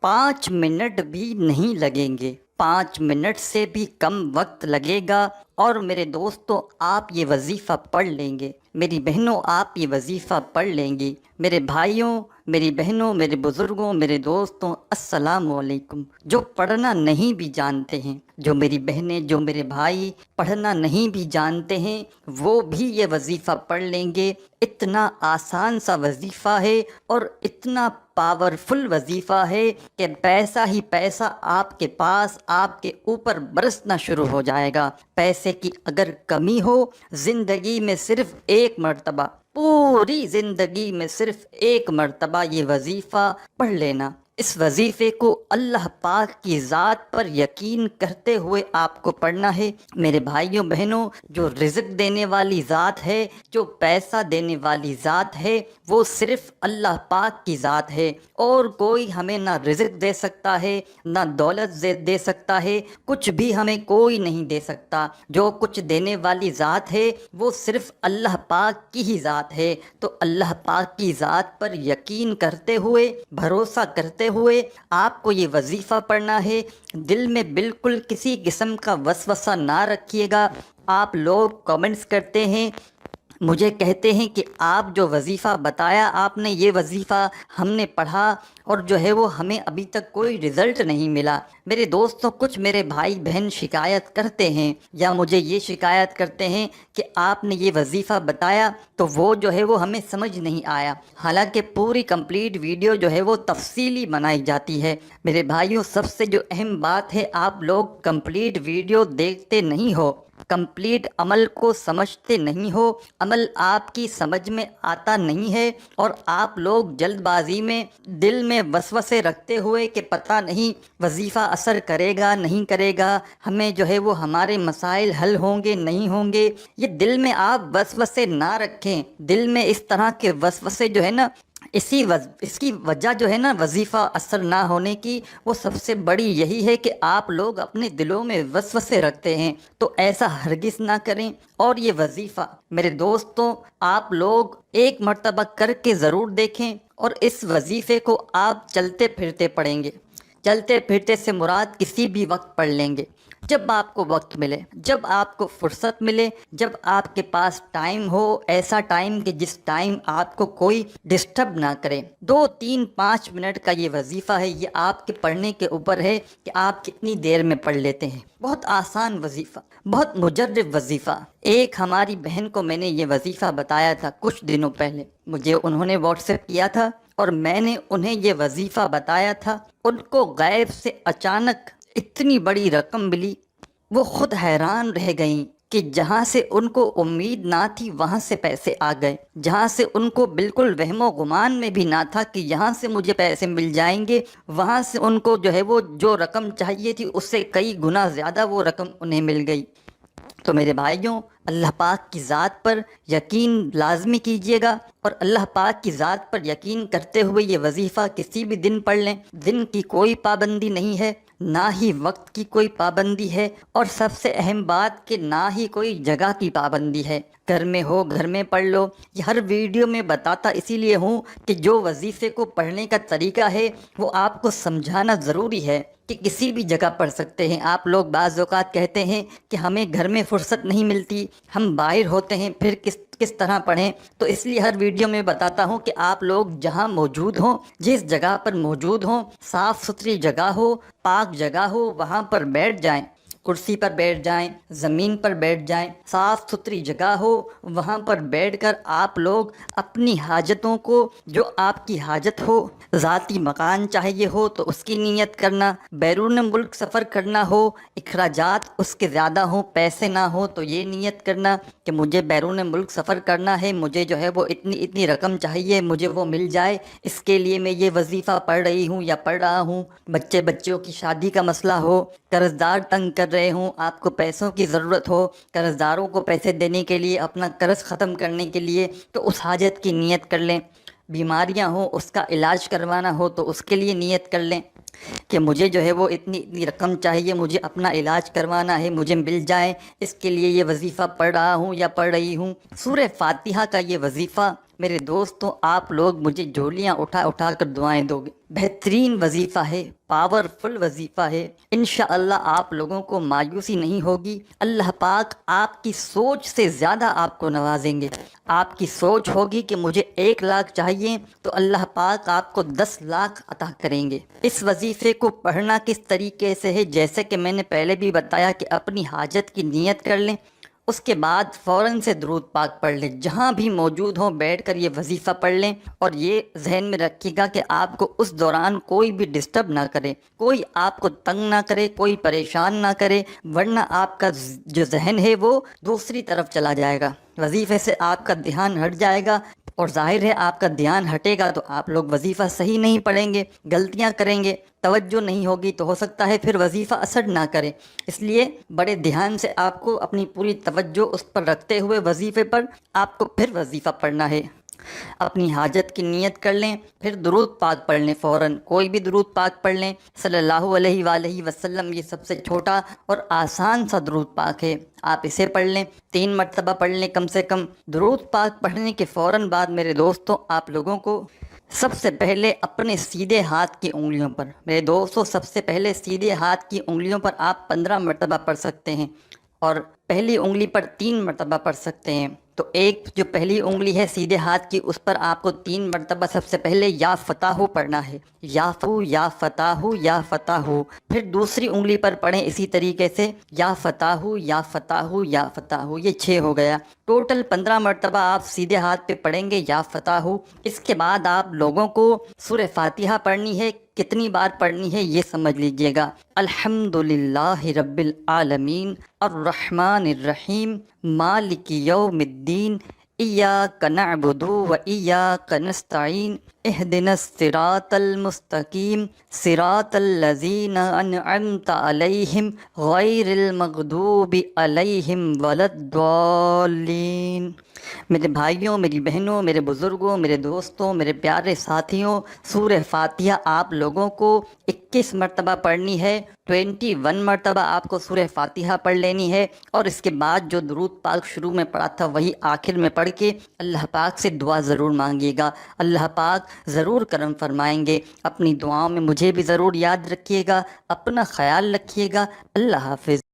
5 minute بھی نہیں لگیں گے، 5 منٹ سے بھی کم وقت لگے گا، اور میرے دوستوں آپ یہ وظیفہ پڑھ لیں گے، میری بہنوں آپ یہ وظیفہ پڑھ لیں گی، میرے بھائیوں، میری بہنوں، میرے بزرگوں، میرے دوستوں، السلام علیکم۔ جو پڑھنا نہیں بھی جانتے ہیں، جو میری بہنیں، جو میرے بھائی پڑھنا نہیں بھی جانتے ہیں، وہ بھی یہ وظیفہ پڑھ لیں گے۔ اتنا آسان سا وظیفہ ہے اور اتنا پاورفل وظیفہ ہے کہ پیسہ ہی پیسہ آپ کے پاس، آپ کے اوپر برسنا شروع ہو جائے گا۔ پیسے کی اگر کمی ہو، زندگی میں صرف ایک مرتبہ، پوری زندگی میں صرف ایک مرتبہ یہ وظیفہ پڑھ لینا۔ اس وظیفے کو اللہ پاک کی ذات پر یقین کرتے ہوئے آپ کو پڑھنا ہے۔ میرے بھائیوں بہنوں، جو رزق دینے والی ذات ہے، جو پیسہ دینے والی ذات ہے، وہ صرف اللہ پاک کی ذات ہے، اور کوئی ہمیں نہ رزق دے سکتا ہے، نہ دولت دے سکتا ہے، کچھ بھی ہمیں کوئی نہیں دے سکتا۔ جو کچھ دینے والی ذات ہے وہ صرف اللہ پاک کی ہی ذات ہے۔ تو اللہ پاک کی ذات پر یقین کرتے ہوئے، بھروسہ کرتے ہوئے آپ کو یہ وظیفہ پڑھنا ہے۔ دل میں بالکل کسی قسم کا وسوسہ نہ رکھیے گا۔ آپ لوگ کمنٹس کرتے ہیں، مجھے کہتے ہیں کہ آپ جو وظیفہ بتایا آپ نے، یہ وظیفہ ہم نے پڑھا اور جو ہے وہ ہمیں ابھی تک کوئی رزلٹ نہیں ملا۔ میرے دوستوں، کچھ میرے بھائی بہن شکایت کرتے ہیں، یا مجھے یہ شکایت کرتے ہیں کہ آپ نے یہ وظیفہ بتایا تو وہ جو ہے وہ ہمیں سمجھ نہیں آیا، حالانکہ پوری کمپلیٹ ویڈیو جو ہے وہ تفصیلی بنائی جاتی ہے۔ میرے بھائیوں، سب سے جو اہم بات ہے، آپ لوگ کمپلیٹ ویڈیو دیکھتے نہیں ہو، کمپلیٹ عمل کو سمجھتے نہیں ہو، عمل آپ کی سمجھ میں آتا نہیں ہے، اور آپ لوگ جلد بازی میں دل میں وسوسے رکھتے ہوئے کہ پتہ نہیں وظیفہ اثر کرے گا نہیں کرے گا، ہمیں جو ہے وہ ہمارے مسائل حل ہوں گے نہیں ہوں گے، یہ دل میں آپ وسوسے نہ رکھیں۔ دل میں اس طرح کے وسوسے جو ہے نا، اس کی وجہ جو ہے نا وظیفہ اثر نہ ہونے کی، وہ سب سے بڑی یہی ہے کہ آپ لوگ اپنے دلوں میں وسوسے رکھتے ہیں۔ تو ایسا ہرگز نہ کریں۔ اور یہ وظیفہ میرے دوستوں آپ لوگ ایک مرتبہ کر کے ضرور دیکھیں، اور اس وظیفے کو آپ چلتے پھرتے پڑھیں گے۔ چلتے پھرتے سے مراد کسی بھی وقت پڑھ لیں گے، جب آپ کو وقت ملے، جب آپ کو فرصت ملے، جب آپ کے پاس ٹائم ہو، ایسا ٹائم کہ جس ٹائم آپ کو کوئی ڈسٹرب نہ کرے۔ 2 3 5 منٹ کا یہ وظیفہ ہے، یہ آپ کے پڑھنے کے اوپر ہے کہ آپ کتنی دیر میں پڑھ لیتے ہیں۔ بہت آسان وظیفہ، بہت مجرب وظیفہ۔ ایک ہماری بہن کو میں نے یہ وظیفہ بتایا تھا کچھ دنوں پہلے، مجھے انہوں نے واٹس ایپ کیا تھا اور میں نے انہیں یہ وظیفہ بتایا تھا۔ ان کو غیب سے اچانک اتنی بڑی رقم ملی، وہ خود حیران رہ گئیں کہ جہاں سے ان کو امید نہ تھی وہاں سے پیسے آ گئے، جہاں سے ان کو بالکل وہم و گمان میں بھی نہ تھا کہ یہاں سے مجھے پیسے مل جائیں گے، وہاں سے ان کو جو ہے وہ جو رقم چاہیے تھی اس سے کئی گنا زیادہ وہ رقم انہیں مل گئی۔ تو میرے بھائیوں، اللہ پاک کی ذات پر یقین لازمی کیجیے گا، اور اللہ پاک کی ذات پر یقین کرتے ہوئے یہ وظیفہ کسی بھی دن پڑھ لیں۔ دن کی کوئی پابندی نہیں ہے، نہ ہی وقت کی کوئی پابندی ہے، اور سب سے اہم بات کہ نہ ہی کوئی جگہ کی پابندی ہے۔ گھر میں ہو گھر میں پڑھ لو۔ یہ ہر ویڈیو میں بتاتا اسی لیے ہوں کہ جو وظیفے کو پڑھنے کا طریقہ ہے وہ آپ کو سمجھانا ضروری ہے کہ کسی بھی جگہ پڑھ سکتے ہیں۔ آپ لوگ بعض اوقات کہتے ہیں کہ ہمیں گھر میں فرصت نہیں ملتی، ہم باہر ہوتے ہیں، پھر کس طرح پڑھیں؟ تو اس لیے ہر ویڈیو میں بتاتا ہوں کہ آپ لوگ جہاں موجود ہوں، جس جگہ پر موجود ہوں، صاف ستھری جگہ ہو، پاک جگہ ہو، وہاں پر بیٹھ جائیں، کرسی پر بیٹھ جائیں، زمین پر بیٹھ جائیں، صاف ستھری جگہ ہو، وہاں پر بیٹھ کر آپ لوگ اپنی حاجتوں کو، جو آپ کی حاجت ہو، ذاتی مکان چاہیے ہو تو اس کی نیت کرنا، بیرون ملک سفر کرنا ہو، اخراجات اس کے زیادہ ہوں، پیسے نہ ہو تو یہ نیت کرنا کہ مجھے بیرون ملک سفر کرنا ہے، مجھے جو ہے وہ اتنی رقم چاہیے، مجھے وہ مل جائے، اس کے لیے میں یہ وظیفہ پڑھ رہی ہوں یا پڑھ رہا ہوں۔ بچوں کی شادی کا مسئلہ ہو، قرض دار تنگ کر رہے ہوں، آپ کو پیسوں کی ضرورت ہو، قرض داروں کو پیسے دینے کے لیے، اپنا قرض ختم کرنے کے لیے، تو اس حاجت کی نیت کر لیں۔ بیماریاں ہوں، اس کا علاج کروانا ہو تو اس کے لیے نیت کر لیں کہ مجھے جو ہے وہ اتنی رقم چاہیے، مجھے اپنا علاج کروانا ہے، مجھے مل جائے، اس کے لیے یہ وظیفہ پڑھ رہا ہوں یا پڑھ رہی ہوں۔ سورہ فاتحہ کا یہ وظیفہ میرے دوستوں آپ لوگ مجھے جھولیاں اٹھا اٹھا کر دعائیں دو گے۔ بہترین وظیفہ ہے، پاورفل وظیفہ ہے، انشاءاللہ آپ لوگوں کو مایوسی نہیں ہوگی۔ اللہ پاک آپ کی سوچ سے زیادہ آپ کو نوازیں گے۔ آپ کی سوچ ہوگی کہ مجھے 1 لاکھ چاہیے تو اللہ پاک آپ کو 10 لاکھ عطا کریں گے۔ اس وظیفے کو پڑھنا کس طریقے سے ہے، جیسے کہ میں نے پہلے بھی بتایا کہ اپنی حاجت کی نیت کر لیں، اس کے بعد فوراً سے درود پاک پڑھ لیں، جہاں بھی موجود ہوں بیٹھ کر یہ وظیفہ پڑھ لیں، اور یہ ذہن میں رکھیے گا کہ آپ کو اس دوران کوئی بھی ڈسٹرب نہ کرے، کوئی آپ کو تنگ نہ کرے، کوئی پریشان نہ کرے، ورنہ آپ کا جو ذہن ہے وہ دوسری طرف چلا جائے گا، وظیفے سے آپ کا دھیان ہٹ جائے گا، اور ظاہر ہے آپ کا دھیان ہٹے گا تو آپ لوگ وظیفہ صحیح نہیں پڑھیں گے، غلطیاں کریں گے، توجہ نہیں ہوگی، تو ہو سکتا ہے پھر وظیفہ اثر نہ کرے۔ اس لیے بڑے دھیان سے آپ کو اپنی پوری توجہ اس پر رکھتے ہوئے وظیفے پر آپ کو پھر وظیفہ پڑھنا ہے۔ اپنی حاجت کی نیت کر لیں، پھر درود پاک پڑھ لیں، فوراً کوئی بھی درود پاک پڑھ لیں صلی اللہ علیہ وآلہ وسلم۔ یہ سب سے چھوٹا اور آسان سا درود پاک ہے، آپ اسے پڑھ لیں، 3 مرتبہ پڑھ لیں کم سے کم۔ درود پاک پڑھنے کے فوراً بعد میرے دوستوں آپ لوگوں کو سب سے پہلے اپنے سیدھے ہاتھ کی انگلیوں پر، میرے دوستوں سب سے پہلے سیدھے ہاتھ کی انگلیوں پر آپ 15 مرتبہ پڑھ سکتے ہیں، اور پہلی انگلی پر 3 مرتبہ پڑھ سکتے ہیں۔ تو ایک جو پہلی انگلی ہے سیدھے ہاتھ کی، اس پر آپ کو 3 مرتبہ سب سے پہلے یا فتح پڑھنا ہے، یا فو یا فتح یا فتح۔ پھر دوسری انگلی پر پڑھیں اسی طریقے سے، یا فتح یا فتح یا فتح۔ یہ 6 ہو گیا، ٹوٹل 15 مرتبہ آپ سیدھے ہاتھ پہ پڑھیں گے یا فتح۔ اس کے بعد آپ لوگوں کو سورہ فاتحہ پڑھنی ہے، کتنی بار پڑھنی ہے یہ سمجھ لیجئے گا۔ الحمدللہ رب العالمین الرحمن الرحیم مالک یوم الدین ایاک نعبد و ایاک نستعین اہدنا الصراط المستقیم صراط الذین انعمت علیہم غیر المغضوب علیہم ولا الضالین۔ میرے بھائیوں، میری بہنوں، میرے بزرگوں، میرے دوستوں، میرے پیارے ساتھیوں، سورہ فاتحہ آپ لوگوں کو 21 مرتبہ پڑھنی ہے، 21 مرتبہ آپ کو سورہ فاتحہ پڑھ لینی ہے، اور اس کے بعد جو درود پاک شروع میں پڑھا تھا وہی آخر میں پڑھ کے اللہ پاک سے دعا ضرور مانگیے گا، اللہ پاک ضرور کرم فرمائیں گے۔ اپنی دعاؤں میں مجھے بھی ضرور یاد رکھیے گا، اپنا خیال رکھیے گا۔ اللہ حافظ۔